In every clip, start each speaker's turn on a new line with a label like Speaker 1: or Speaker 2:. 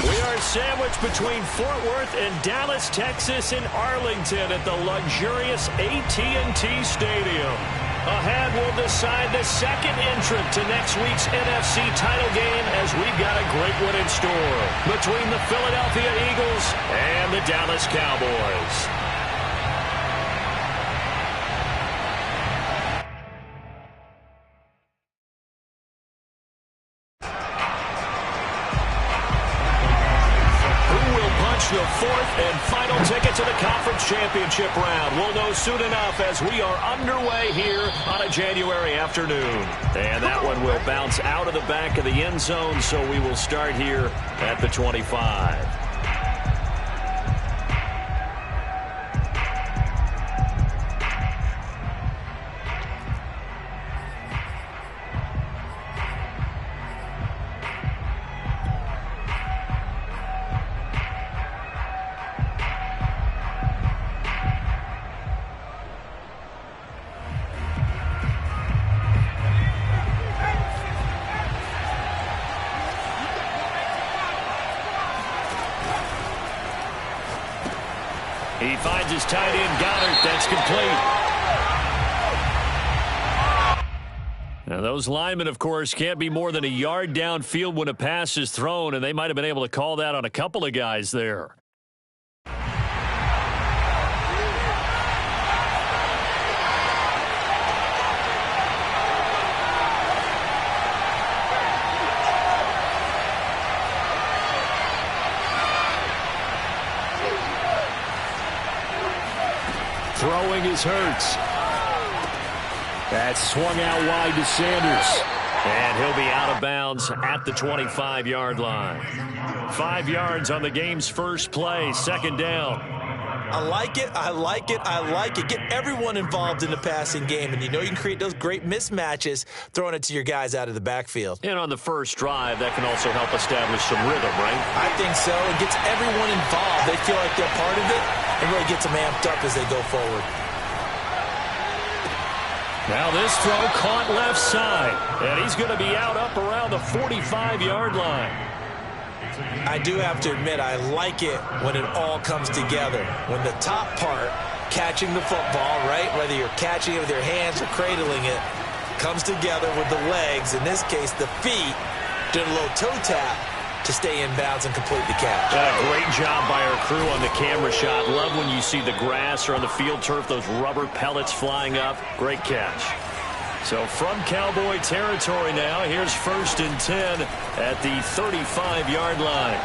Speaker 1: We are sandwiched between Fort Worth and Dallas, Texas, and Arlington at the luxurious AT&T Stadium. Ahead will decide the second entrant to next week's NFC title game, as we've got a great one in store between the Philadelphia Eagles and the Dallas Cowboys. The fourth and final ticket to the conference championship round. We'll know soon enough as we are underway here on a January afternoon. And that one will bounce out of the back of the end zone, so we will start here at the 25. He finds his tight end, Goddard. That's complete. Now, those linemen, of course, can't be more than a yard downfield when a pass is thrown, and they might have been able to call that on a couple of guys there. Throwing is Hurts. That's swung out wide to Sanders. And he'll be out of bounds at the 25-yard line. 5 yards on the game's first play, second down.
Speaker 2: I like it, I like it, I like it. Get everyone involved in the passing game, and you know you can create those great mismatches throwing it to your guys out of the backfield.
Speaker 1: And on the first drive, that can also help establish some rhythm, right?
Speaker 2: I think so. It gets everyone involved. They feel like they're part of it, and really gets them amped up as they go forward.
Speaker 1: Now this throw caught left side, and he's going to be out up around the 45-yard line.
Speaker 2: I do have to admit, I like it when it all comes together. When the top part, catching the football, right, whether you're catching it with your hands or cradling it, comes together with the legs, in this case the feet, doing a little toe tap to stay in bounds and complete the catch.
Speaker 1: Great job by our crew on the camera shot. Love when you see the grass or on the field turf, those rubber pellets flying up. Great catch. So from Cowboy territory now, here's 1st and 10 at the 35-yard line.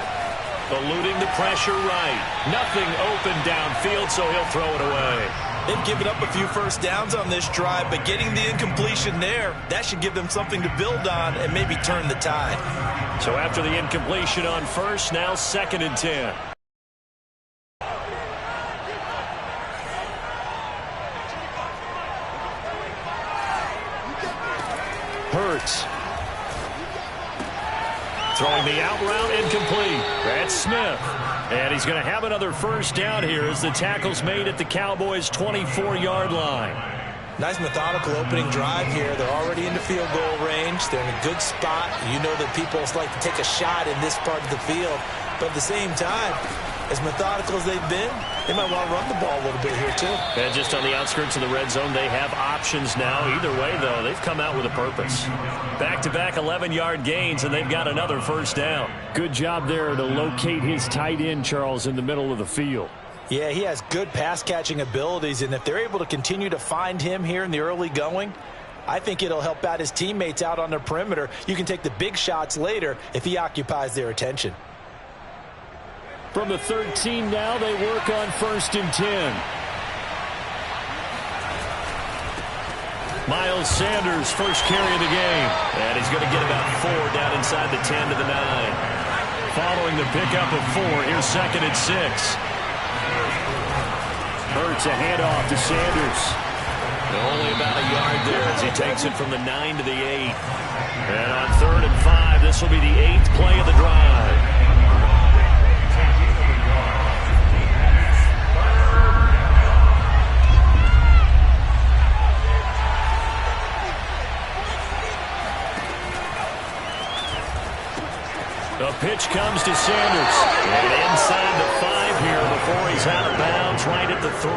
Speaker 1: Eluding the pressure right. Nothing open downfield, so he'll throw it away.
Speaker 2: They've given up a few first downs on this drive, but getting the incompletion there, that should give them something to build on and maybe turn the tide.
Speaker 1: So after the incompletion on first, now 2nd and 10. Hurts. Throwing the out route, incomplete. That's Smith. And he's going to have another first down here as the tackle's made at the Cowboys' 24-yard line.
Speaker 2: Nice methodical opening drive here. They're already into field goal range. They're in a good spot. You know that people like to take a shot in this part of the field. But at the same time, as methodical as they've been, they might want to run the ball a little bit here, too.
Speaker 1: And just on the outskirts of the red zone, they have options now. Either way, though, they've come out with a purpose. Back-to-back 11-yard gains, and they've got another first down. Good job there to locate his tight end, Charles, in the middle of the field.
Speaker 2: Yeah, he has good pass-catching abilities, and if they're able to continue to find him here in the early going, I think it'll help out his teammates out on the perimeter. You can take the big shots later if he occupies their attention.
Speaker 1: From the 13 now, they work on 1st and 10. Miles Sanders, first carry of the game. And he's going to get about 4 down inside the 10 to the 9. Following the pickup of 4, here's 2nd and 6. Hurts a handoff to Sanders. Only about a yard there as he takes it from the 9 to the 8. And on 3rd and 5, this will be the 8th play of the drive. The pitch comes to Sanders. And inside the 5 here before he's out of bounds right at the 3.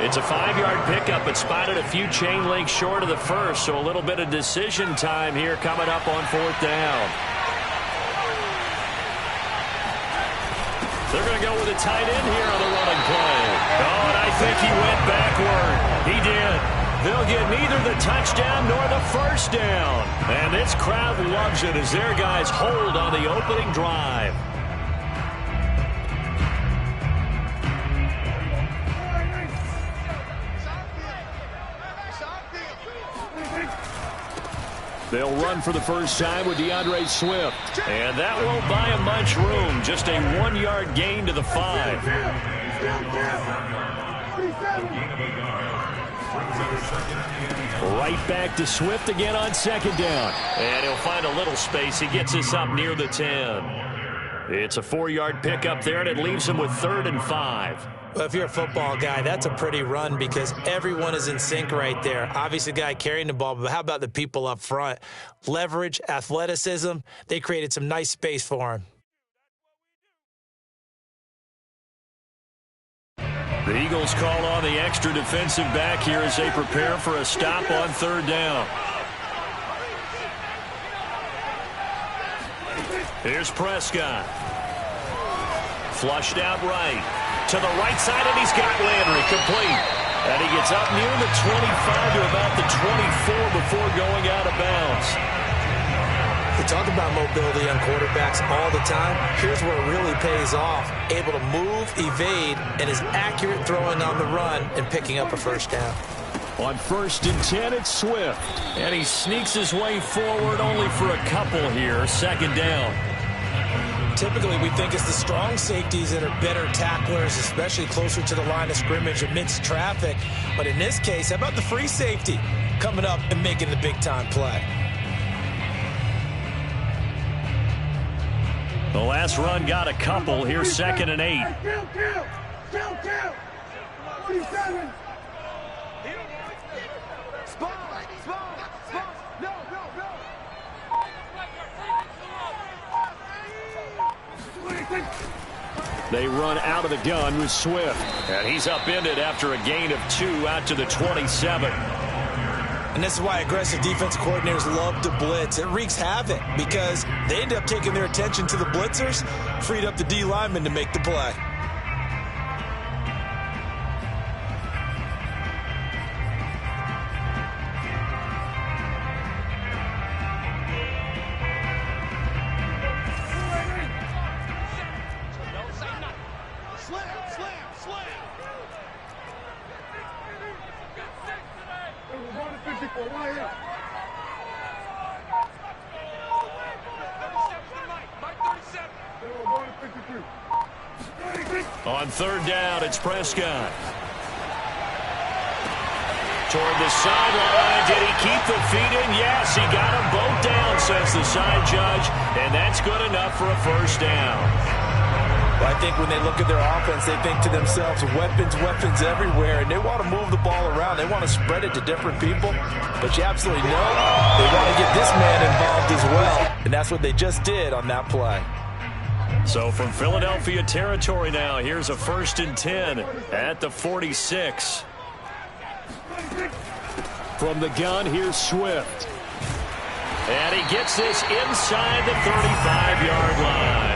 Speaker 1: It's a 5-yard pickup, but spotted a few chain links short of the first, so a little bit of decision time here coming up on 4th down. They're going to go with a tight end here on the running play. Oh, and I think he went backward. He did. They'll get neither the touchdown nor the first down. And this crowd loves it as their guys hold on the opening drive. They'll run for the first time with DeAndre Swift. And that won't buy him much room. Just a 1-yard gain to the 5. Right back to Swift again on 2nd down. And he'll find a little space. He gets us up near the 10. It's a 4-yard pickup there, and it leaves him with 3rd and 5.
Speaker 2: Well, if you're a football guy, that's a pretty run because everyone is in sync right there. Obviously, the guy carrying the ball, but how about the people up front? Leverage, athleticism, they created some nice space for him.
Speaker 1: The Eagles call on the extra defensive back here as they prepare for a stop on 3rd down. Here's Prescott. Flushed out right. To the right side, and he's got Landry complete. And he gets up near the 25 to about the 24 before going out of bounds.
Speaker 2: We talk about mobility on quarterbacks all the time. Here's where it really pays off. Able to move, evade, and is accurate throwing on the run and picking up a first down.
Speaker 1: On 1st and 10, it's Swift. And he sneaks his way forward only for a couple here. 2nd down.
Speaker 2: Typically, we think it's the strong safeties that are better tacklers, especially closer to the line of scrimmage amidst traffic. But in this case, how about the free safety coming up and making the big-time play?
Speaker 1: The last run got a couple. Here's 2nd and 8.
Speaker 3: Count. 47.
Speaker 1: They run out of the gun with Swift. And he's upended after a gain of 2 out to the 27.
Speaker 2: And this is why aggressive defense coordinators love to blitz. It wreaks havoc because they end up taking their attention to the blitzers, freed up the D lineman to make the play.
Speaker 1: On 3rd down, it's Prescott. Toward the sideline. Did he keep the feet in? Yes, he got them both down, says the side judge. And that's good enough for a first down.
Speaker 2: Well, I think when they look at their offense, they think to themselves, weapons everywhere, and they want to move the ball around. They want to spread it to different people. But you absolutely know they want to get this man involved as well. And that's what they just did on that play.
Speaker 1: So from Philadelphia territory now, here's a 1st and 10 at the 46. From the gun, here's Swift. And he gets this inside the 35-yard line.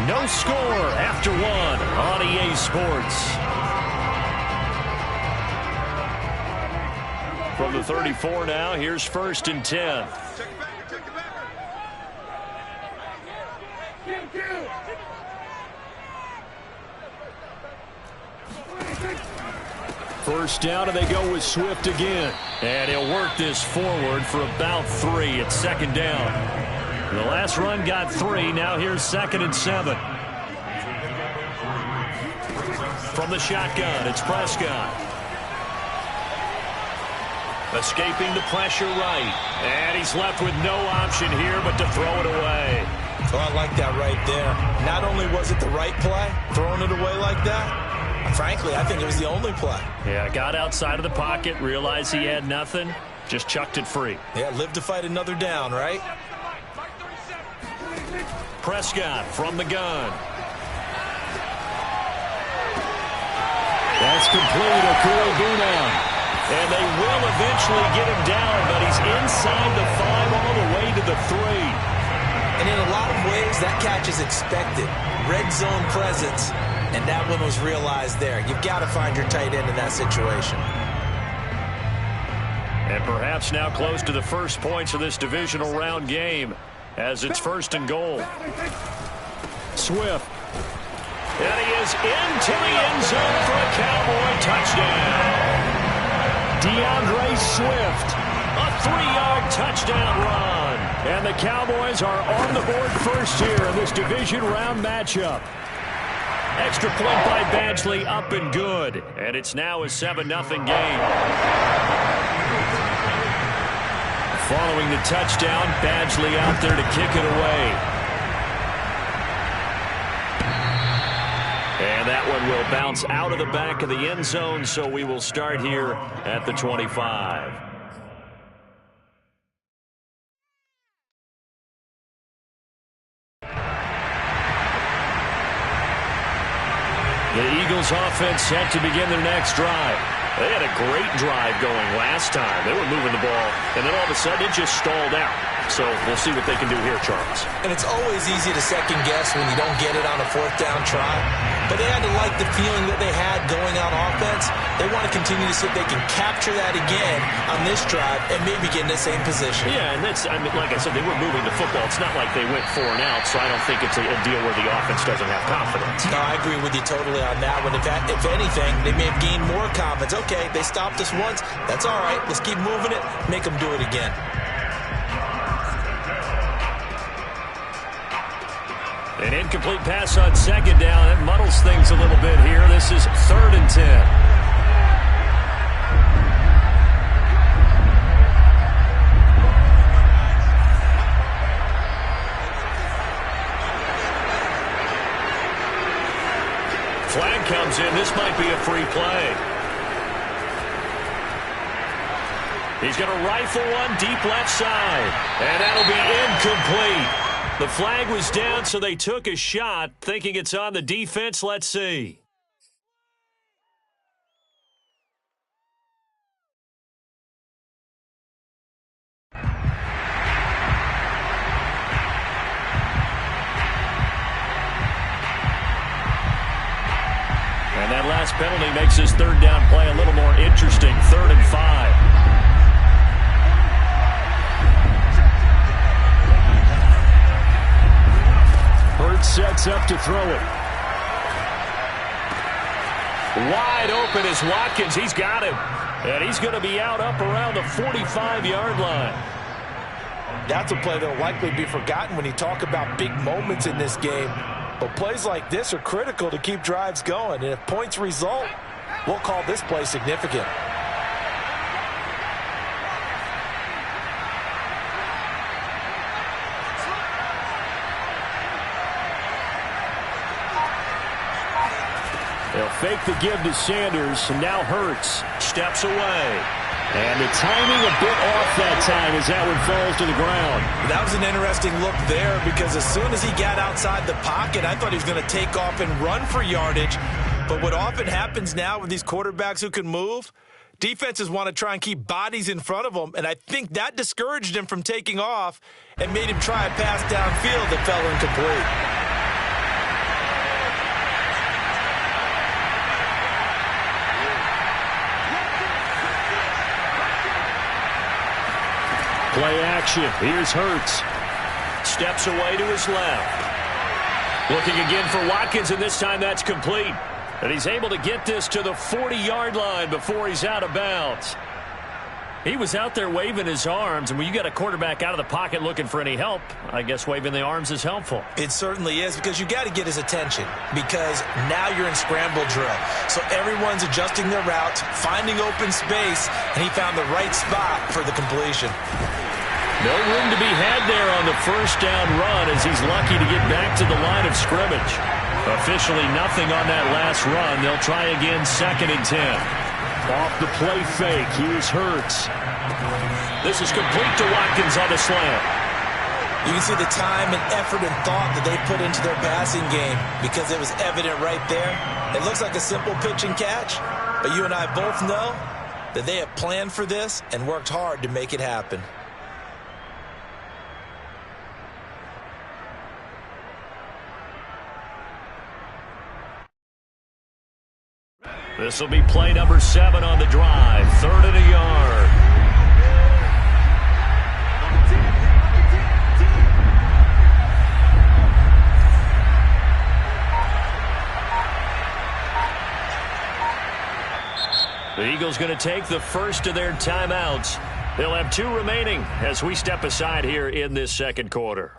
Speaker 1: No score after 1 on EA Sports. From the 34 now, here's 1st and 10. First down, and they go with Swift again. And he'll work this forward for about 3. It's 2nd down. The last run got 3. Now here's 2nd and 7. From the shotgun, it's Prescott. Escaping the pressure right. And he's left with no option here but to throw it away.
Speaker 2: Oh, I like that right there. Not only was it the right play, throwing it away like that, frankly, I think it was the only play.
Speaker 1: Yeah, got outside of the pocket, realized he had nothing, just chucked it free.
Speaker 2: Yeah, live to fight another down, right?
Speaker 1: Prescott from the gun.
Speaker 4: That's complete. Okorobunan.
Speaker 1: And they will eventually get him down, but he's inside the 5 all the way to the 3.
Speaker 2: And in a lot of ways, that catch is expected. Red zone presence, and that one was realized there. You've got to find your tight end in that situation.
Speaker 1: And perhaps now close to the first points of this divisional round game as it's 1st and goal. Swift. And he is into the end zone for a Cowboy touchdown. DeAndre Swift, a 3-yard touchdown run. And the Cowboys are on the board first here in this division round matchup. Extra point by Badgley, up and good. And it's now a 7-0 game. Following the touchdown, Badgley out there to kick it away. And that one will bounce out of the back of the end zone, so we will start here at the 25. The Eagles offense set to begin their next drive. They had a great drive going last time. They were moving the ball, and then all of a sudden it just stalled out. So we'll see what they can do here, Charles.
Speaker 2: And it's always easy to second guess when you don't get it on a 4th down try. But they had to like the feeling that they had going on offense. They want to continue to see if they can capture that again on this drive and maybe get in the same position.
Speaker 1: Yeah, and that's, I mean, like I said, they were moving the football. It's not like they went 4 and out, so I don't think it's a deal where the offense doesn't have confidence.
Speaker 2: No, I agree with you totally on that one. If anything, they may have gained more confidence. Okay, they stopped us once. That's all right. Let's keep moving it. Make them do it again.
Speaker 1: An incomplete pass on 2nd down. That muddles things a little bit here. This is 3rd and 10. Flag comes in. This might be a free play. He's going to rifle one deep left side. And that'll be incomplete. The flag was down, so they took a shot, thinking it's on the defense. Let's see. And that last penalty makes his 3rd down play a little more interesting. 3rd and 5. Sets up to throw it. Wide open is Watkins. He's got him. And he's going to be out up around the 45-yard line.
Speaker 2: That's a play that will likely be forgotten when you talk about big moments in this game. But plays like this are critical to keep drives going. And if points result, we'll call this play significant.
Speaker 1: They'll fake the give to Sanders, and now Hurts steps away. And the timing a bit off that time as that one falls to the ground.
Speaker 2: That was an interesting look there because as soon as he got outside the pocket, I thought he was going to take off and run for yardage. But what often happens now with these quarterbacks who can move, defenses want to try and keep bodies in front of them, and I think that discouraged him from taking off and made him try a pass downfield that fell incomplete.
Speaker 1: Play action. Here's Hurts. Steps away to his left. Looking again for Watkins, and this time that's complete. And he's able to get this to the 40-yard line before he's out of bounds. He was out there waving his arms, and when you got a quarterback out of the pocket looking for any help, I guess waving the arms is helpful.
Speaker 2: It certainly is, because you got to get his attention, because now you're in scramble drill. So everyone's adjusting their routes, finding open space, and he found the right spot for the completion.
Speaker 1: No room to be had there on the first down run, as he's lucky to get back to the line of scrimmage. Officially nothing on that last run. They'll try again, 2nd and 10. Off the play fake, here's Hurts. This is complete to Watkins on the slant.
Speaker 2: You can see the time and effort and thought that they put into their passing game, because it was evident right there. It looks like a simple pitch and catch, but you and I both know that they have planned for this and worked hard to make it happen.
Speaker 1: This will be play number 7 on the drive. 3rd and a yard. The Eagles going to take the first of their timeouts. They'll have 2 remaining as we step aside here in this second quarter.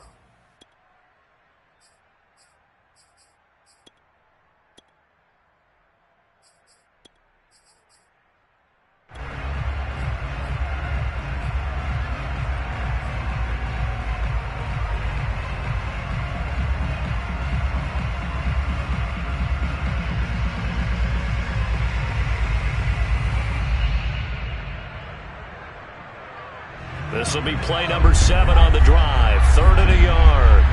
Speaker 1: This will be play number 7 on the drive. 3rd and a yard.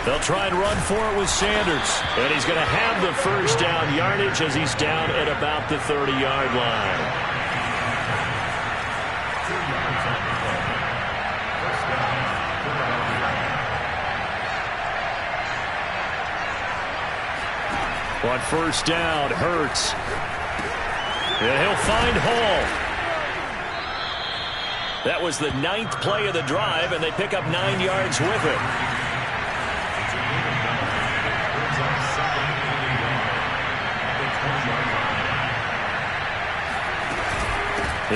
Speaker 1: They'll try and run for it with Sanders. And he's going to have the first down yardage as he's down at about the 30-yard line. On first down, Hurts. And he'll find Hall. That was the 9th play of the drive, and they pick up 9 yards with it.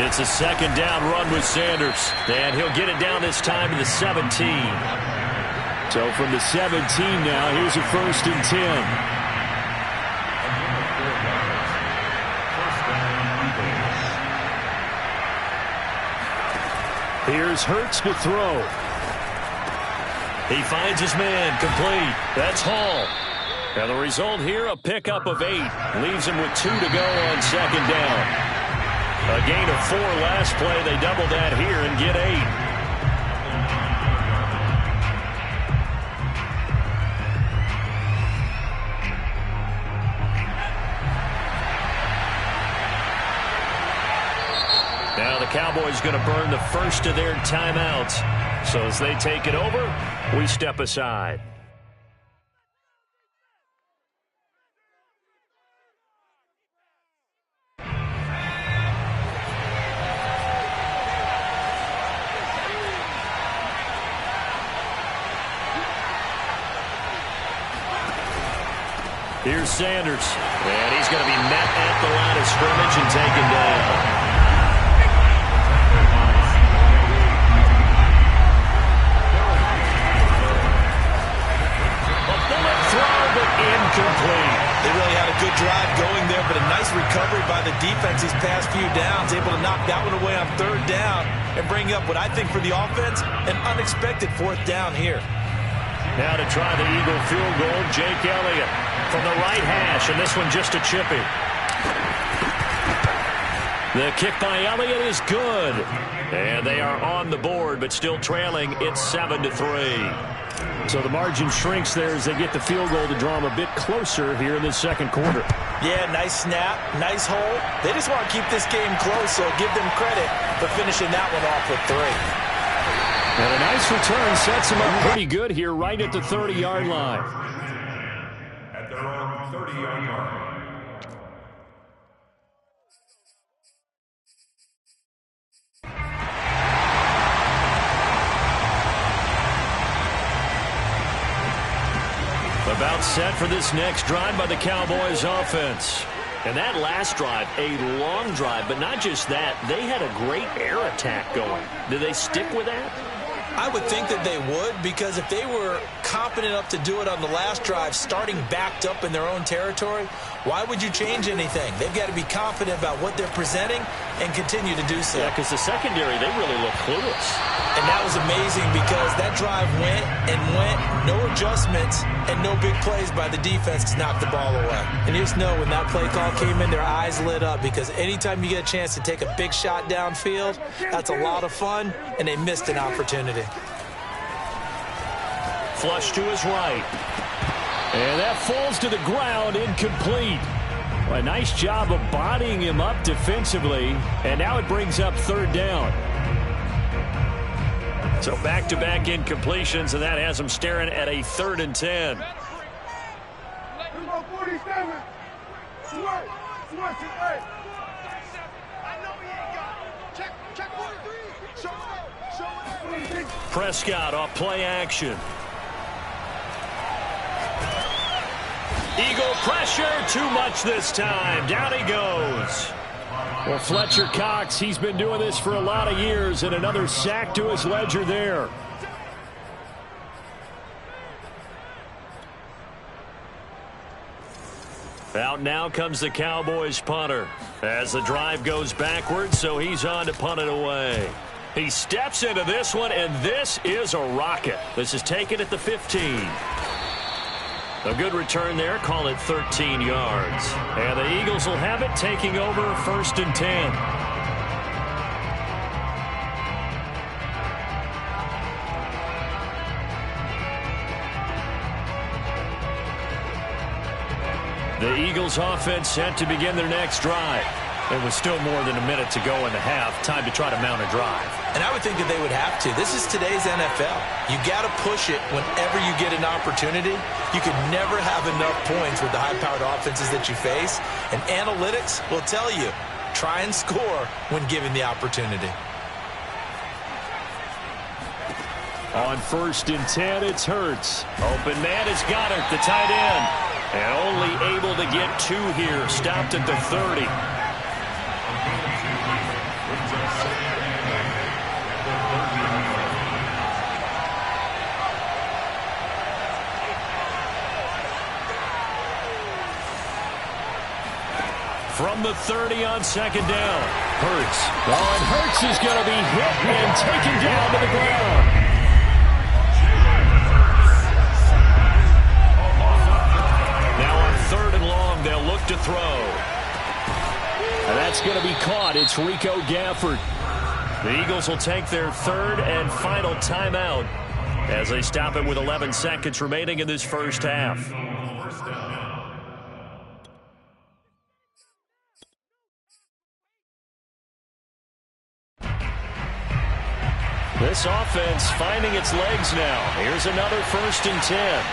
Speaker 1: It's a 2nd down run with Sanders, and he'll get it down this time to the 17. So from the 17 now, here's a 1st and 10. Here's Hurts to throw. He finds his man, complete. That's Hall. And the result here, a pickup of 8. Leaves him with 2 to go on 2nd down. A gain of 4 last play. They double that here and get 8. Now the Cowboys going to burn the first of their timeouts. So as they take it over, we step aside. Here's Sanders. And he's going to be met at the line of scrimmage and taken down. Incomplete.
Speaker 2: They really had a good drive going there, but a nice recovery by the defense these past few downs, able to knock that one away on 3rd down and bring up what I think for the offense, an unexpected 4th down here.
Speaker 1: Now to try the Eagle field goal, Jake Elliott from the right hash, and this one just a chippy. The kick by Elliott is good. And they are on the board, but still trailing. It's 7-3. So the margin shrinks there as they get the field goal to draw them a bit closer here in the second quarter.
Speaker 2: Yeah, nice snap, nice hole. They just want to keep this game close, so give them credit for finishing that one off with 3.
Speaker 1: And a nice return sets them up pretty good here right at the 30-yard line.
Speaker 5: At their own 30-yard line.
Speaker 1: About set for this next drive by the Cowboys offense. And that last drive, a long drive, but not just that. They had a great air attack going. Did they stick with that?
Speaker 2: I would think that they would, because if they were competent enough to do it on the last drive, starting backed up in their own territory, why would you change anything? They've got to be confident about what they're presenting and continue to do so.
Speaker 1: Yeah, because the secondary, they really look clueless.
Speaker 2: And that was amazing because that drive went and went, no adjustments, and no big plays by the defense to knock the ball away. And you just know when that play call came in, their eyes lit up, because anytime you get a chance to take a big shot downfield, that's a lot of fun, and they missed an opportunity.
Speaker 1: Flush to his right. And that falls to the ground, incomplete. Well, a nice job of bodying him up defensively, and now it brings up third down. So back-to-back incompletions, and that has them staring at a 3rd and 10.
Speaker 3: Number 47. Switch. Switch it, hey. I know he ain't got it. Check 43. Show it.
Speaker 1: Prescott off play action. Eagle pressure, too much this time. Down he goes. Well, Fletcher Cox, he's been doing this for a lot of years, and another sack to his ledger there. Out now comes the Cowboys punter as the drive goes backwards, so he's on to punt it away. He steps into this one, and this is a rocket. This is taken at the 15. A good return there, call it 13 yards. And the Eagles will have it, taking over 1st and 10. The Eagles offense set to begin their next drive. It was still more than a minute to go in the half. Time to try to mount a drive.
Speaker 2: And I would think that they would have to. This is today's NFL. You got to push it whenever you get an opportunity. You can never have enough points with the high-powered offenses that you face. And analytics will tell you, try and score when given the opportunity.
Speaker 1: On 1st and 10, it's Hurts. Open man is Goddard, the tight end. And only able to get 2 here. Stopped at the 30. From the 30 on 2nd down. Hurts. Oh, and Hurts is going to be hit and taken down to the ground. Now on 3rd and long, they'll look to throw. And that's going to be caught. It's Rico Gafford. The Eagles will take their 3rd and final timeout as they stop it with 11 seconds remaining in this first half. This offense finding its legs now. Here's another 1st and 10.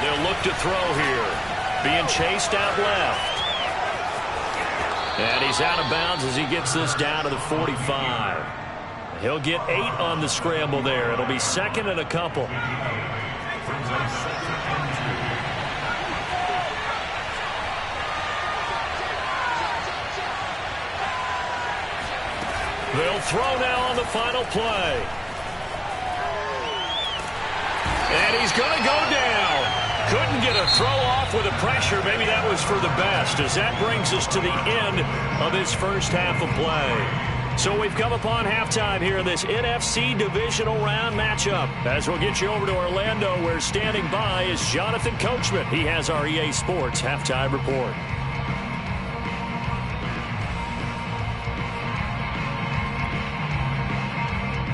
Speaker 1: They'll look to throw here. Being chased out left. And he's out of bounds as he gets this down to the 45. He'll get 8 on the scramble there. It'll be 2nd and a couple. They'll throw now on the final play. And he's going to go down. Couldn't get a throw off with the pressure. Maybe that was for the best, as that brings us to the end of this first half of play. So we've come upon halftime here in this NFC Divisional Round matchup. As we'll get you over to Orlando, where standing by is Jonathan Coachman. He has our EA Sports Halftime Report.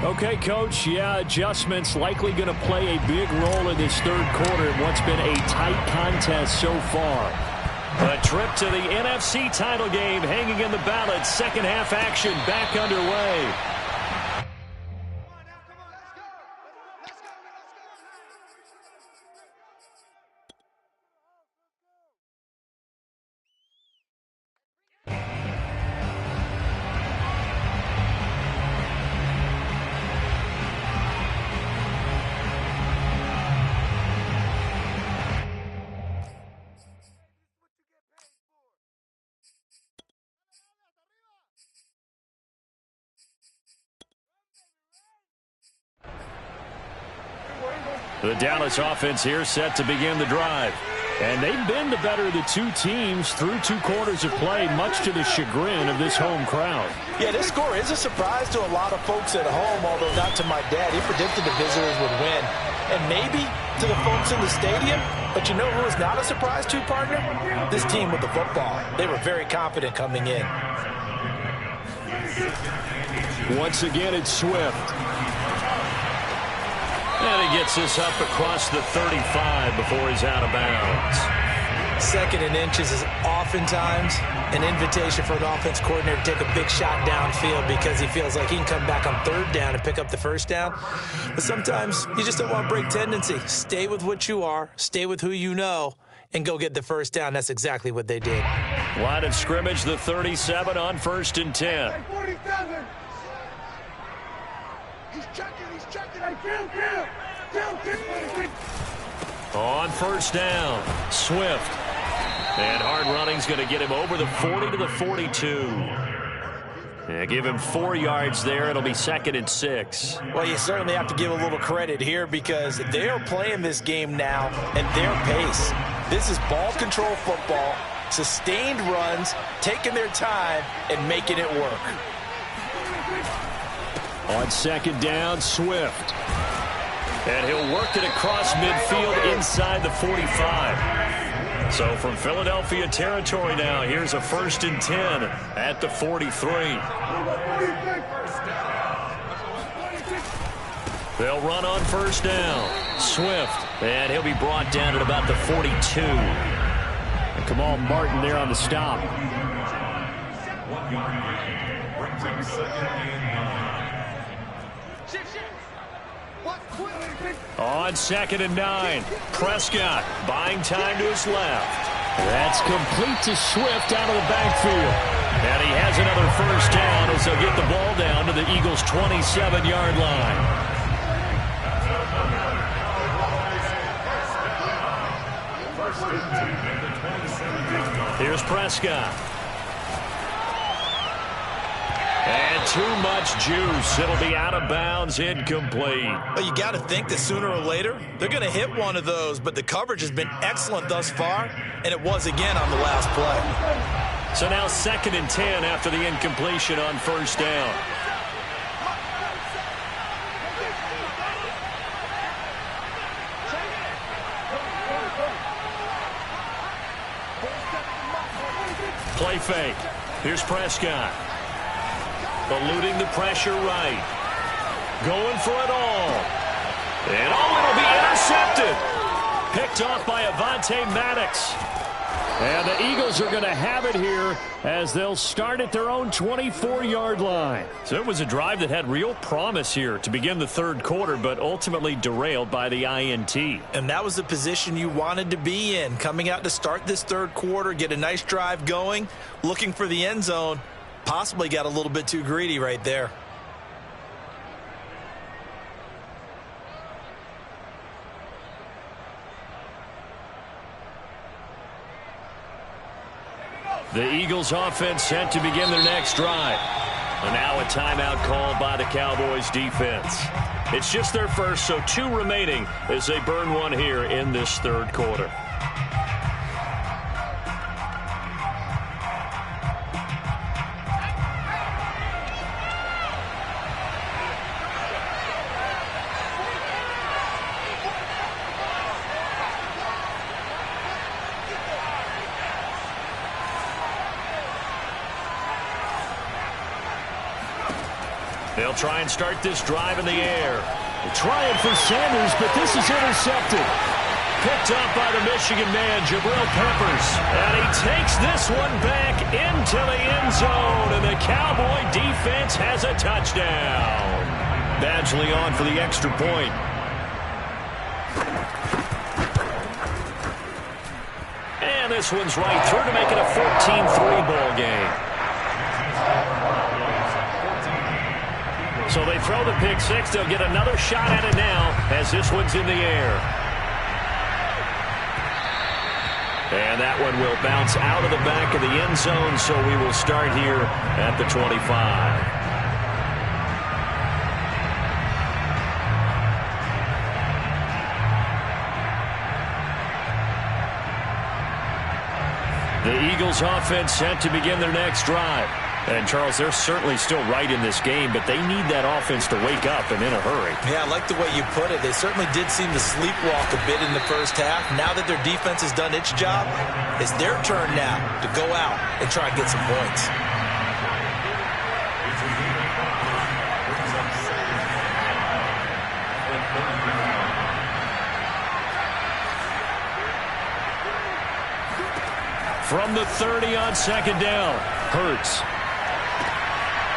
Speaker 1: Okay, Coach, yeah, adjustments likely going to play a big role in this 3rd quarter in what's been a tight contest so far. A trip to the NFC title game hanging in the balance. 2nd half action back underway. The Dallas offense here set to begin the drive. And they've been the better of the two teams through 2 quarters of play, much to the chagrin of this home crowd.
Speaker 2: Yeah, this score is a surprise to a lot of folks at home, although not to my dad. He predicted the visitors would win. And maybe to the folks in the stadium, but you know who is not a surprise to, partner? This team with the football. They were very confident coming in.
Speaker 1: Once again, it's Swift. And he gets this up across the 35 before he's out of bounds.
Speaker 2: 2nd and inches is oftentimes an invitation for an offense coordinator to take a big shot downfield because he feels like he can come back on 3rd down and pick up the 1st down. But sometimes you just don't want to break tendency. Stay with what you are, stay with who you know, and go get the 1st down. That's exactly what they did.
Speaker 1: Line of scrimmage, the 37 on 1st and 10.
Speaker 3: Hey, 47. He's checking. Hey, kill.
Speaker 1: On 1st down, Swift. And hard running's going to get him over the 40 to the 42. Yeah, give him 4 yards there. It'll be 2nd and 6.
Speaker 2: Well, you certainly have to give a little credit here because they are playing this game now at their pace. This is ball control football, sustained runs, taking their time, and making it work.
Speaker 1: On 2nd down, Swift. And he'll work it across midfield inside the 45. So from Philadelphia territory now, here's a 1st and 10 at the 43. They'll run on 1st down. Swift. And he'll be brought down at about the 42. And Kamal Martin there on the stop. On 2nd and 9, Prescott buying time to his left. That's complete to Swift out of the backfield. And he has another 1st down as they'll get the ball down to the Eagles' 27-yard line. Here's Prescott. And too much juice. It'll be out of bounds, incomplete.
Speaker 2: Well, you got to think that sooner or later, they're going to hit one of those, but the coverage has been excellent thus far, and it was again on the last play.
Speaker 1: So now 2nd and 10 after the incompletion on 1st down. Play fake. Here's Prescott. Eluding the pressure right. Going for it all. And it'll be intercepted. Picked off by Avonte Maddox. And the Eagles are going to have it here as they'll start at their own 24-yard line. So it was a drive that had real promise here to begin the 3rd quarter, but ultimately derailed by the INT.
Speaker 2: And that was the position you wanted to be in, coming out to start this 3rd quarter, get a nice drive going, looking for the end zone. Possibly got a little bit too greedy right there.
Speaker 1: The Eagles offense set to begin their next drive. And now a timeout called by the Cowboys defense. It's just their first, so 2 remaining as they burn one here in this 3rd quarter. They'll try and start this drive in the air. Trying for Sanders, but this is intercepted. Picked up by the Michigan man, Jabril Peppers. And he takes this one back into the end zone. And the Cowboy defense has a touchdown. Badgley on for the extra point. And this one's right through to make it a 14-3 ball game. So they throw the pick six. They'll get another shot at it now as this one's in the air. And that one will bounce out of the back of the end zone, so we will start here at the 25. The Eagles offense set to begin their next drive. And, Charles, they're certainly still right in this game, but they need that offense to wake up and in a hurry.
Speaker 2: Yeah, I like the way you put it. They certainly did seem to sleepwalk a bit in the first half. Now that their defense has done its job, it's their turn now to go out and try and get some points.
Speaker 1: From the 30 on second down, Hurts.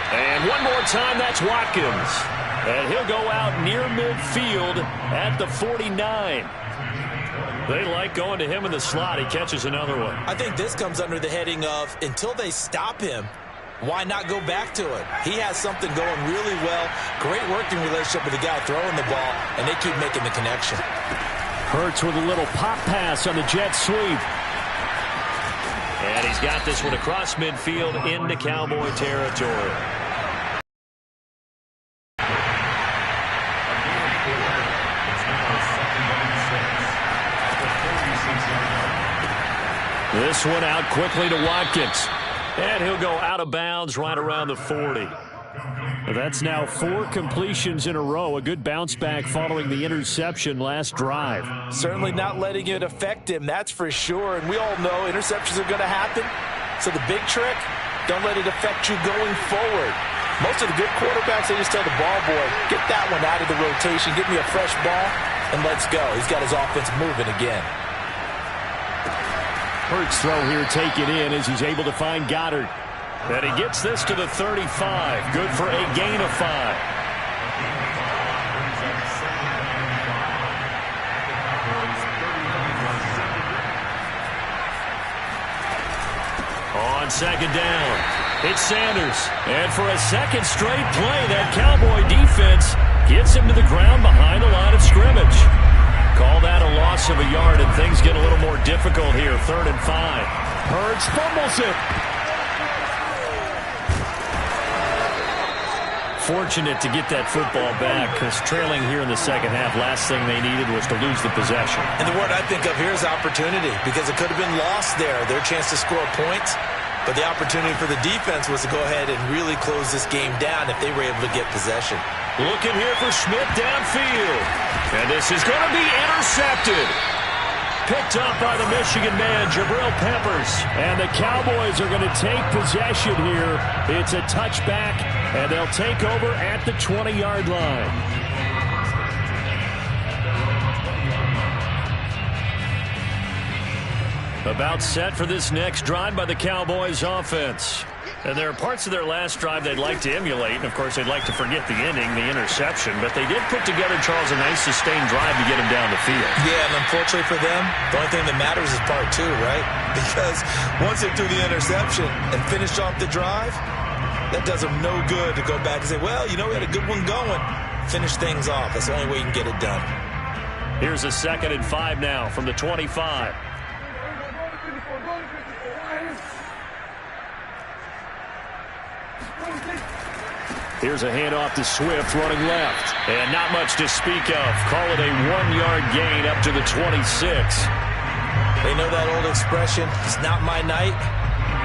Speaker 1: And one more time, that's Watkins. And he'll go out near midfield at the 49. They like going to him in the slot. He catches another one.
Speaker 2: I think this comes under the heading of, until they stop him, why not go back to it? He has something going really well. Great working relationship with the guy throwing the ball, and they keep making the connection.
Speaker 1: Hurts with a little pop pass on the jet sweep. And he's got this one across midfield into Cowboy territory. This one out quickly to Watkins. And he'll go out of bounds right around the 40. That's now 4 completions in a row. A good bounce back following the interception last drive.
Speaker 2: Certainly not letting it affect him, that's for sure. And we all know interceptions are going to happen. So the big trick, don't let it affect you going forward. Most of the good quarterbacks, they just tell the ball boy, get that one out of the rotation, get me a fresh ball, and let's go. He's got his offense moving again.
Speaker 1: Hurts throw here taken in as he's able to find Goddard. And he gets this to the 35. Good for a gain of 5. On second down, it's Sanders. And for a second straight play, that Cowboy defense gets him to the ground behind the line of scrimmage. Call that a loss of a yard, and things get a little more difficult here. 3rd and 5. Hurts fumbles it. Fortunate to get that football back, because trailing here in the second half, last thing they needed was to lose the possession.
Speaker 2: And the word I think of here is opportunity, because it could have been lost there, their chance to score points. But the opportunity for the defense was to go ahead and really close this game down if they were able to get possession.
Speaker 1: Looking here for Smith downfield. And this is going to be intercepted. Picked up by the Michigan man, Jabril Peppers. And the Cowboys are going to take possession here. It's a touchback, and they'll take over at the 20-yard line. About set for this next drive by the Cowboys offense. And there are parts of their last drive they'd like to emulate. And, of course, they'd like to forget the ending, the interception. But they did put together, Charles, a nice sustained drive to get him down the field.
Speaker 2: Yeah, and unfortunately for them, the only thing that matters is part 2, right? Because once they threw the interception and finished off the drive, that does them no good to go back and say, well, you know, we had a good one going. Finish things off. That's the only way you can get it done.
Speaker 1: Here's a 2nd and 5 now from the 25. Here's a handoff to Swift running left. And not much to speak of. Call it a 1-yard gain up to the 26.
Speaker 2: They know that old expression, it's not my night.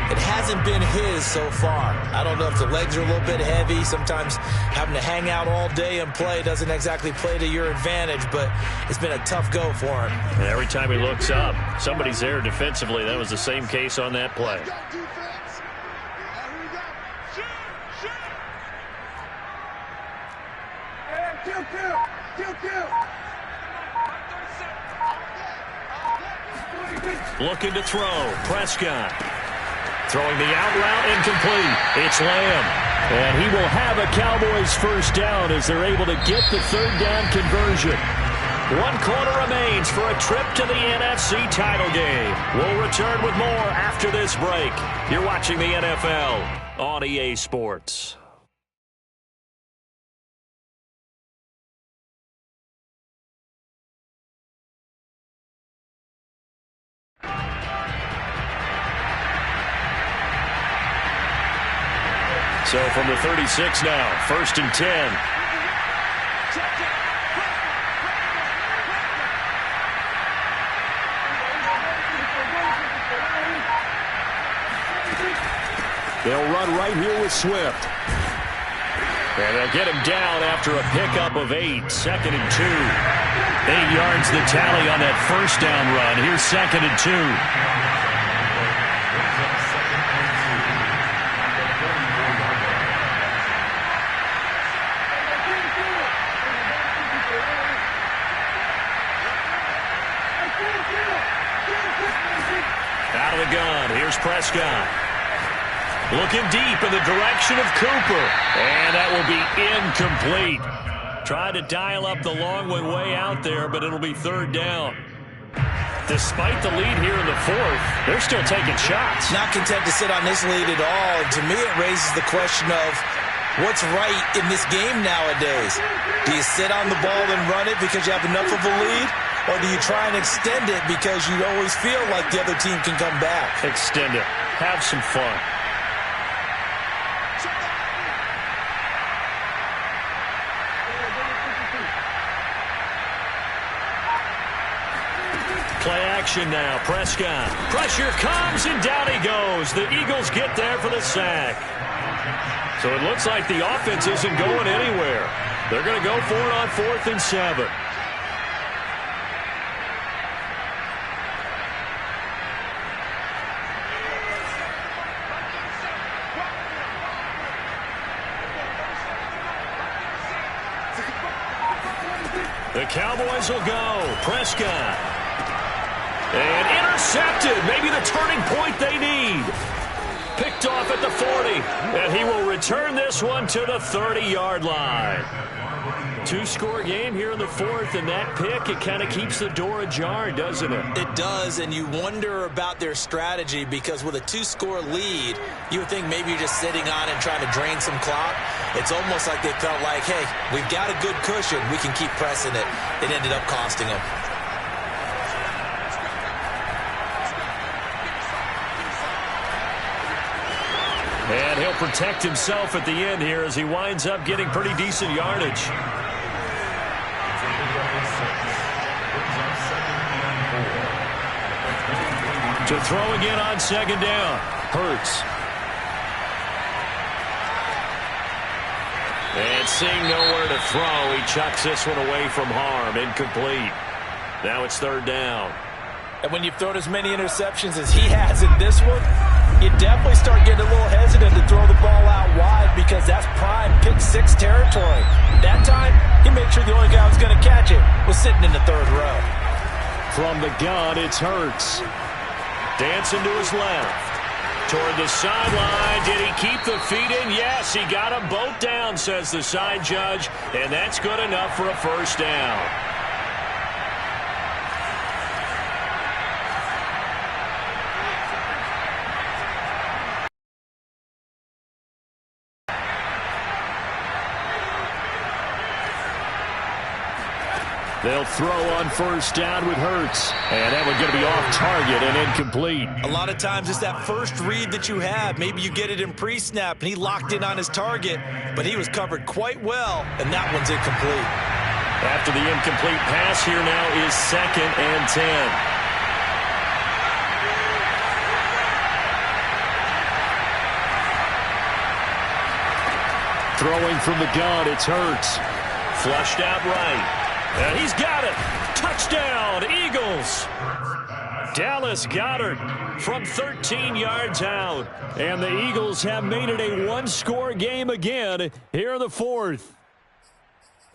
Speaker 2: It hasn't been his so far. I don't know if the legs are a little bit heavy. Sometimes having to hang out all day and play doesn't exactly play to your advantage, but it's been a tough go for him.
Speaker 1: And every time he looks up, somebody's there defensively. That was the same case on that play. Looking to throw. Prescott. Throwing the out route incomplete. It's Lamb. And he will have a Cowboys first down as they're able to get the 3rd down conversion. 1 quarter remains for a trip to the NFC title game. We'll return with more after this break. You're watching the NFL on EA Sports. So from the 36 now, 1st and 10. They'll run right here with Swift. And they'll get him down after a pickup of 8. 2nd and 2. 8 yards the tally on that first down run. Here's 2nd and 2. Out of the gun. Here's Prescott. Looking deep in the direction of Cooper. And that will be incomplete. Tried to dial up the long one way out there, but it'll be 3rd down. Despite the lead here in the 4th, they're still taking shots.
Speaker 2: Not content to sit on this lead at all. And to me, it raises the question of what's right in this game nowadays. Do you sit on the ball and run it because you have enough of a lead? Or do you try and extend it because you always feel like the other team can come back?
Speaker 1: Extend it. Have some fun. Play action now. Prescott. Pressure comes, and down he goes. The Eagles get there for the sack. So it looks like the offense isn't going anywhere. They're going to go for it on 4th and 7. The Cowboys will go. Prescott. And intercepted. Maybe the turning point they need. Picked off at the 40. And he will return this one to the 30-yard line. 2-score game here in the 4th, and that pick, it kind of keeps the door ajar, doesn't it?
Speaker 2: It does, and you wonder about their strategy because with a 2-score lead, you would think maybe you're just sitting on it and trying to drain some clock. It's almost like they felt like, hey, we've got a good cushion. We can keep pressing it. It ended up costing them.
Speaker 1: And he'll protect himself at the end here as he winds up getting pretty decent yardage. To throw again on 2nd down. Hurts. And seeing nowhere to throw, he chucks this one away from harm. Incomplete. Now it's 3rd down.
Speaker 2: And when you've thrown as many interceptions as he has in this one, you definitely start getting a little hesitant to throw the ball out wide because that's prime pick 6 territory. That time, he made sure the only guy who was going to catch it was sitting in the 3rd row.
Speaker 1: From the gun, it's Hurts. Dancing to his left. Toward the sideline. Did he keep the feet in? Yes, he got them both down, says the side judge. And that's good enough for a 1st down. They'll throw on 1st down with Hurts. And that one's going to be off target and incomplete.
Speaker 2: A lot of times it's that first read that you have. Maybe you get it in pre-snap, and he locked in on his target, but he was covered quite well, and that one's incomplete.
Speaker 1: After the incomplete pass, here now is 2nd and 10. Throwing from the gun, it's Hurts. Flushed out right. And he's got it. Touchdown, Eagles. Dallas Goedert from 13 yards out. And the Eagles have made it a 1-score game again here in the 4th.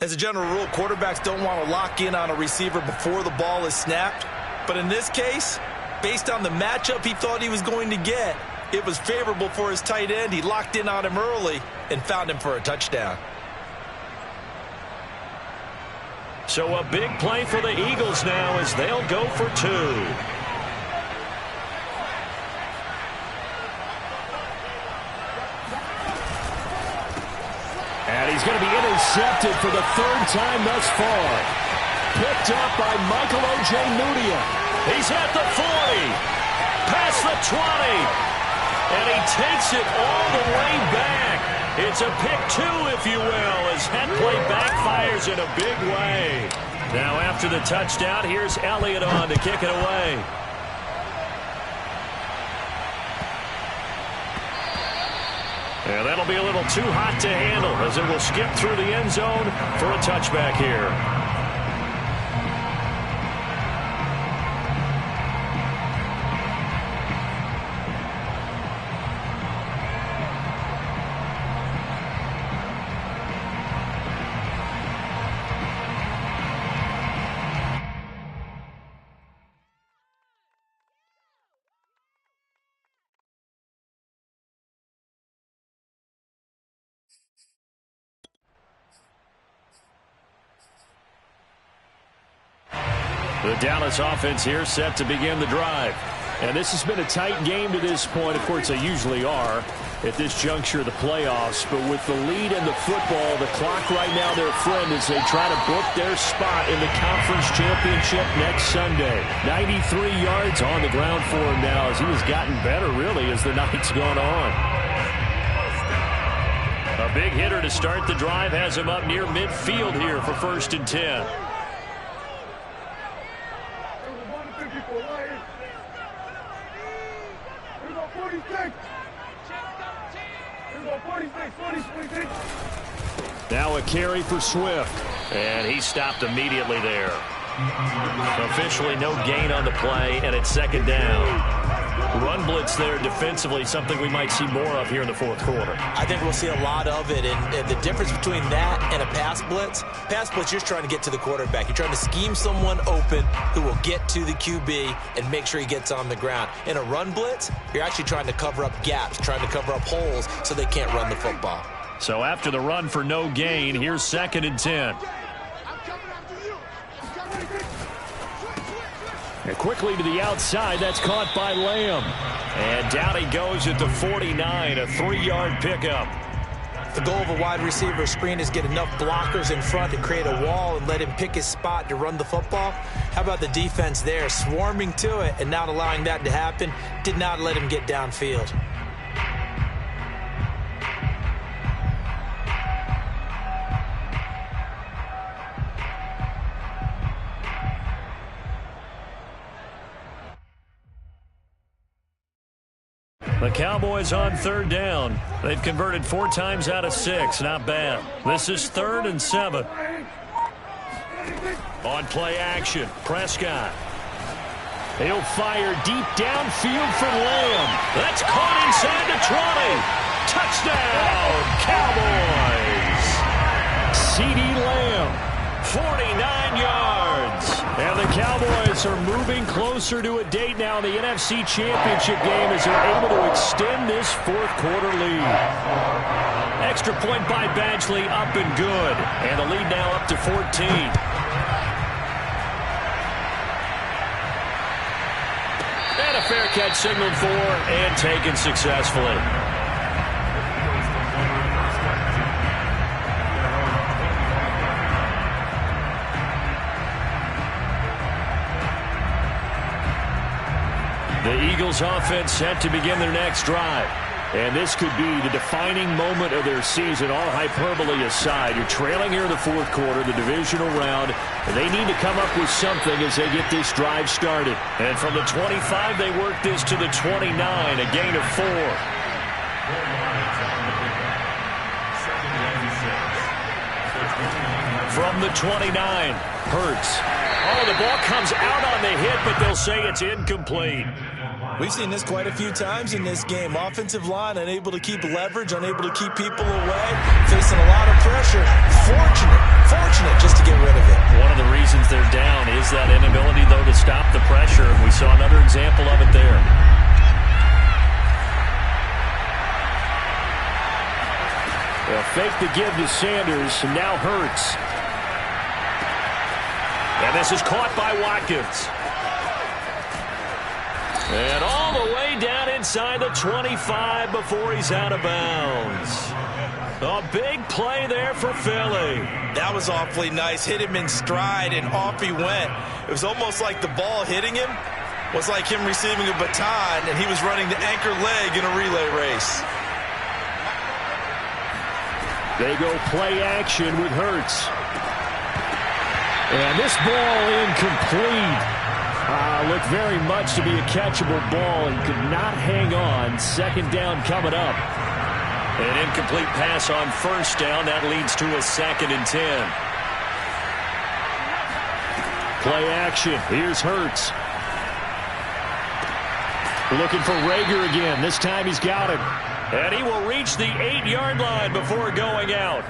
Speaker 2: As a general rule, quarterbacks don't want to lock in on a receiver before the ball is snapped. But in this case, based on the matchup he thought he was going to get, it was favorable for his tight end. He locked in on him early and found him for a touchdown.
Speaker 1: So a big play for the Eagles now as they'll go for 2. And he's going to be intercepted for the 3rd time thus far. Picked up by Michael Ojemudia. He's at the 40. Past the 20. And he takes it all the way back. It's a pick 2, if you will, as that play backfires in a big way. Now after the touchdown, here's Elliott on to kick it away. And that'll be a little too hot to handle as it will skip through the end zone for a touchback here. The Dallas offense here set to begin the drive. And this has been a tight game to this point. Of course, they usually are at this juncture of the playoffs. But with the lead in the football, the clock right now their friend as they try to book their spot in the conference championship next Sunday. 93 yards on the ground for him now as he has gotten better, really, as the night's gone on. A big hitter to start the drive has him up near midfield here for 1st and 10. Now a carry for Swift. And he stopped immediately there. Officially no gain on the play, and it's 2nd down. Run blitz there defensively, something we might see more of here in the 4th quarter.
Speaker 2: I think we'll see a lot of it, and the difference between that and a pass blitz, you're just trying to get to the quarterback. You're trying to scheme someone open who will get to the QB and make sure he gets on the ground. In a run blitz, you're actually trying to cover up gaps, trying to cover up holes so they can't run the football.
Speaker 1: So after the run for no gain, here's 2nd and 10. And quickly to the outside, that's caught by Lamb. And down he goes at the 49, a 3-yard pickup.
Speaker 2: The goal of a wide receiver screen is get enough blockers in front to create a wall and let him pick his spot to run the football. How about the defense there, swarming to it and not allowing that to happen? Did not let him get downfield.
Speaker 1: The Cowboys on 3rd down. They've converted 4 times out of 6. Not bad. This is 3rd and 7. On play action, Prescott. He'll fire deep downfield for Lamb. That's caught inside the 20. Touchdown, Cowboys. CeeDee Lamb, 49 yards. And the Cowboys are moving closer to a date now in the NFC Championship game as they're able to extend this 4th quarter lead. Extra point by Badgley, up and good. And the lead now up to 14. And a fair catch signaled for and taken successfully. The Eagles offense set to begin their next drive. And this could be the defining moment of their season, all hyperbole aside. You're trailing here in the 4th quarter, the divisional round, and they need to come up with something as they get this drive started. And from the 25, they work this to the 29, a gain of 4. From the 29, Hurts. Oh, the ball comes out on the hit, but they'll say it's incomplete.
Speaker 2: We've seen this quite a few times in this game. Offensive line unable to keep leverage, unable to keep people away, facing a lot of pressure. Fortunate just to get rid of it.
Speaker 1: One of the reasons they're down is that inability, though, to stop the pressure. We saw another example of it there. They'll fake the give to Sanders, and now Hurts. And this is caught by Watkins. And all the way down inside the 25 before he's out of bounds. A big play there for Philly.
Speaker 2: That was awfully nice. Hit him in stride, and off he went. It was almost like the ball hitting him was like him receiving a baton, and he was running the anchor leg in a relay race.
Speaker 1: They go play action with Hurts. And this ball incomplete. Looked very much to be a catchable ball and could not hang on. 2nd down coming up. An incomplete pass on first down. That leads to a 2nd and 10. Play action. Here's Hurts. Looking for Rager again. This time he's got him. And he will reach the 8-yard line before going out.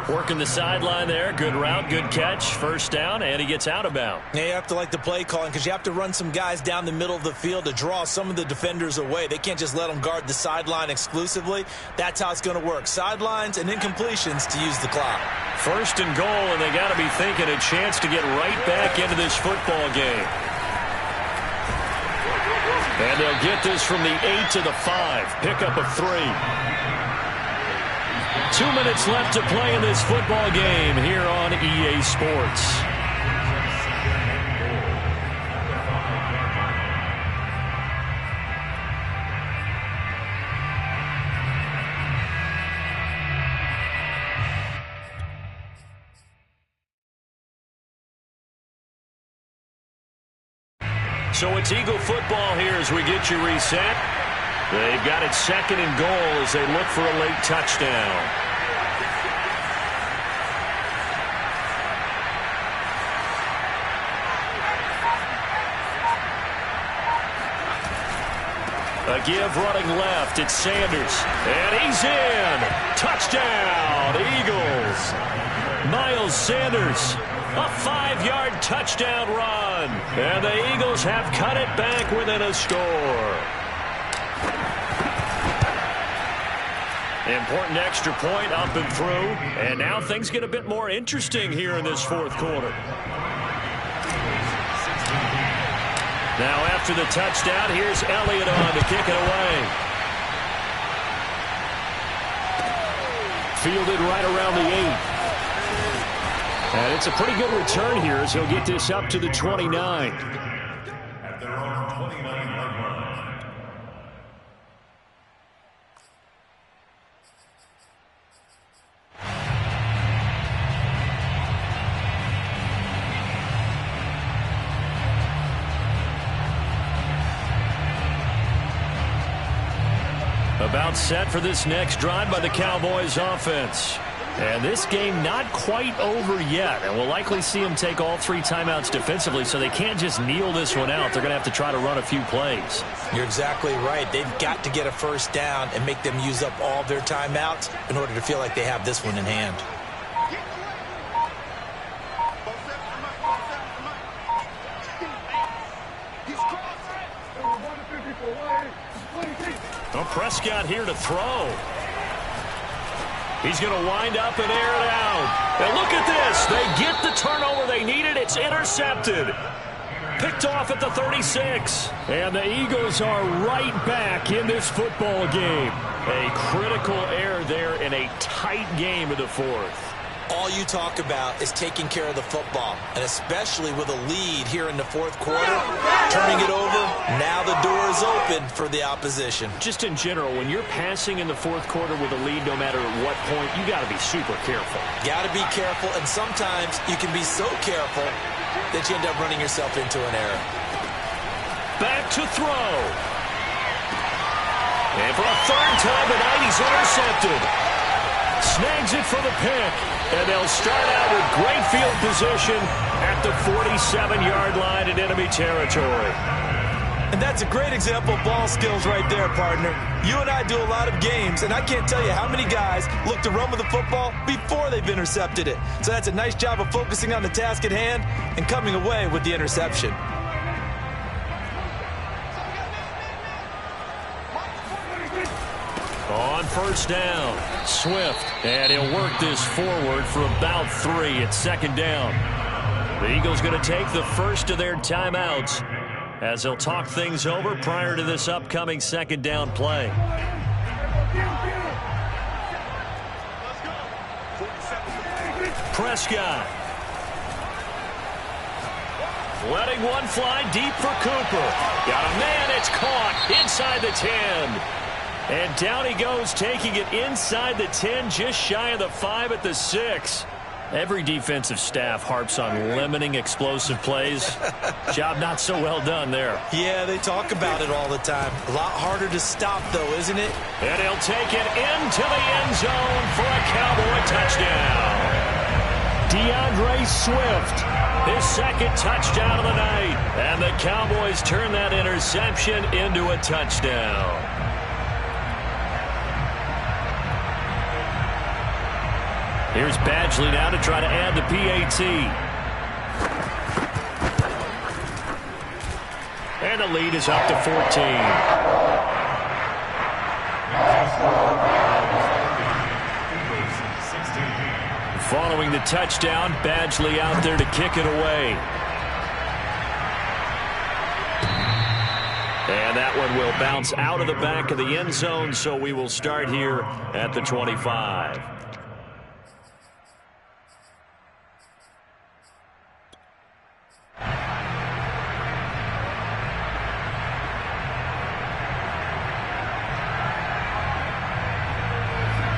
Speaker 1: Working the sideline there. Good route, good catch. First down, and he gets out of bounds.
Speaker 2: Yeah, you have to like the play calling because you have to run some guys down the middle of the field to draw some of the defenders away. They can't just let them guard the sideline exclusively. That's how it's going to work. Sidelines and incompletions to use the clock.
Speaker 1: 1st and goal, and they got to be thinking a chance to get right back into this football game. And they'll get this from the 8 to the 5. Pickup of 3. 2 minutes left to play in this football game here on EA Sports. So it's Eagle football here as we get you reset. They've got it 2nd and goal as they look for a late touchdown. A give running left. It's Sanders. And he's in. Touchdown, Eagles. Miles Sanders. A 5-yard touchdown run. And the Eagles have cut it back within a score. Important extra point up and through. And now things get a bit more interesting here in this 4th quarter. Now after the touchdown, here's Elliott on to kick it away. Fielded right around the 8. And it's a pretty good return here as he'll get this up to the 29.
Speaker 5: At their own 29-yard line.
Speaker 1: About set for this next drive by the Cowboys offense. And this game not quite over yet. And we'll likely see them take all 3 timeouts defensively, so they can't just kneel this one out. They're going to have to try to run a few plays.
Speaker 2: You're exactly right. They've got to get a first down and make them use up all of their timeouts in order to feel like they have this one in hand.
Speaker 1: Well, Prescott here to throw. He's going to wind up and air it out. And look at this. They get the turnover they needed. It's intercepted. Picked off at the 36. And the Eagles are right back in this football game. A critical error there in a tight game in the 4th.
Speaker 2: All you talk about is taking care of the football, and especially with a lead here in the 4th quarter, turning it over, now the door is open for the opposition.
Speaker 1: Just in general, when you're passing in the 4th quarter with a lead, no matter at what point, you got to be super careful.
Speaker 2: Got to be careful, and sometimes you can be so careful that you end up running yourself into an error.
Speaker 1: Back to throw. And for a 3rd time tonight, he's intercepted. Snags it for the pick. And they'll start out with great field position at the 47-yard line in enemy territory.
Speaker 2: And that's a great example of ball skills right there, partner. You and I do a lot of games, and I can't tell you how many guys look to run with the football before they've intercepted it. So that's a nice job of focusing on the task at hand and coming away with the interception.
Speaker 1: On first down, Swift, and he'll work this forward for about 3 at 2nd down. The Eagles going to take the first of their timeouts as they'll talk things over prior to this upcoming 2nd down play. Prescott. Letting one fly deep for Cooper. Got a man, it's caught inside the 10. And down he goes, taking it inside the 10, just shy of the 5 at the 6. Every defensive staff harps on limiting explosive plays. Job not so well done there.
Speaker 2: Yeah, they talk about it all the time. A lot harder to stop, though, isn't it?
Speaker 1: And he'll take it into the end zone for a Cowboy touchdown. DeAndre Swift, his second touchdown of the night. And the Cowboys turn that interception into a touchdown. Here's Badgley now to try to add the PAT. And the lead is up to 14. Following the touchdown, Badgley out there to kick it away. And that one will bounce out of the back of the end zone, so we will start here at the 25.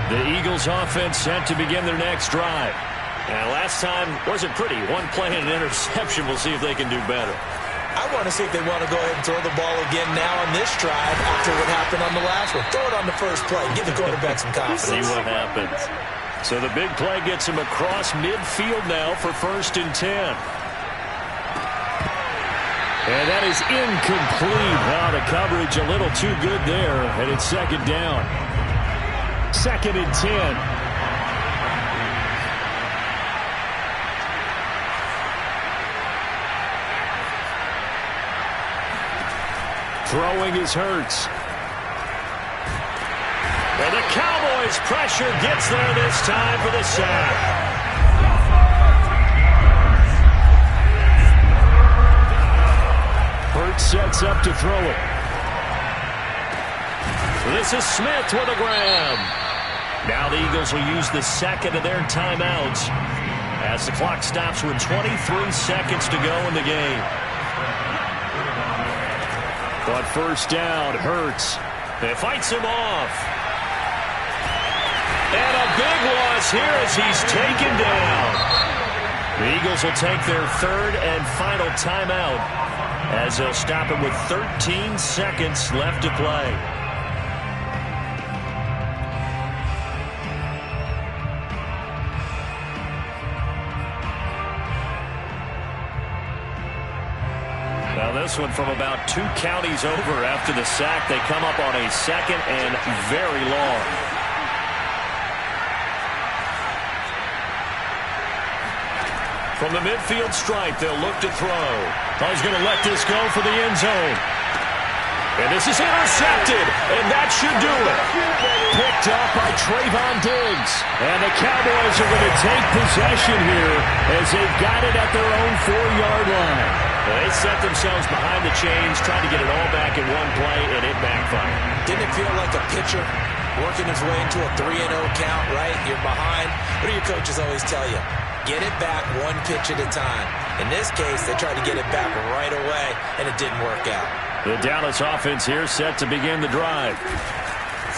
Speaker 1: The Eagles offense set to begin their next drive. And last time wasn't pretty. One play and an interception. We'll see if they can do better.
Speaker 2: I want to see if they want to go ahead and throw the ball again now on this drive after what happened on the last one. Throw it on the first play. Give the quarterback some confidence.
Speaker 1: See what happens. So the big play gets him across midfield now for 1st and 10. And that is incomplete. Wow, the coverage a little too good there. And it's 2nd down. 2nd and 10. Throwing is Hurts. And the Cowboys' pressure gets there this time for the sack. Hurts sets up to throw it. This is Smith with a grab. Now the Eagles will use the second of their timeouts as the clock stops with 23 seconds to go in the game. But 1st down, Hurts. It fights him off. And a big loss here as he's taken down. The Eagles will take their 3rd and final timeout as they'll stop it with 13 seconds left to play. Now this one from about 2 counties over after the sack. They come up on a 2nd and very long. From the midfield stripe, they'll look to throw. He's going to let this go for the end zone. And this is intercepted, and that should do it. Picked up by Trayvon Diggs. And the Cowboys are going to take possession here as they've got it at their own 4-yard line. They set themselves behind the chains, trying to get it all back in one play, and it backfired.
Speaker 2: Didn't it feel like a pitcher working his way into a 3-0 count, right? You're behind. What do your coaches always tell you? Get it back one pitch at a time. In this case, they tried to get it back right away, and it didn't work out.
Speaker 1: The Dallas offense here set to begin the drive.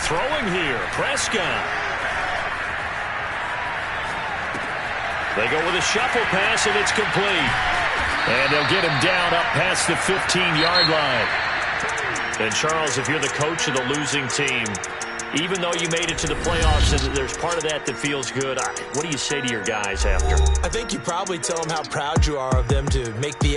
Speaker 1: Throwing here, Prescott. They go with a shuffle pass, and it's complete. And they'll get him down up past the 15-yard line. And, Charles, if you're the coach of the losing team, even though you made it to the playoffs and there's part of that that feels good, what do you say to your guys after?
Speaker 2: I think you probably tell them how proud you are of them to make the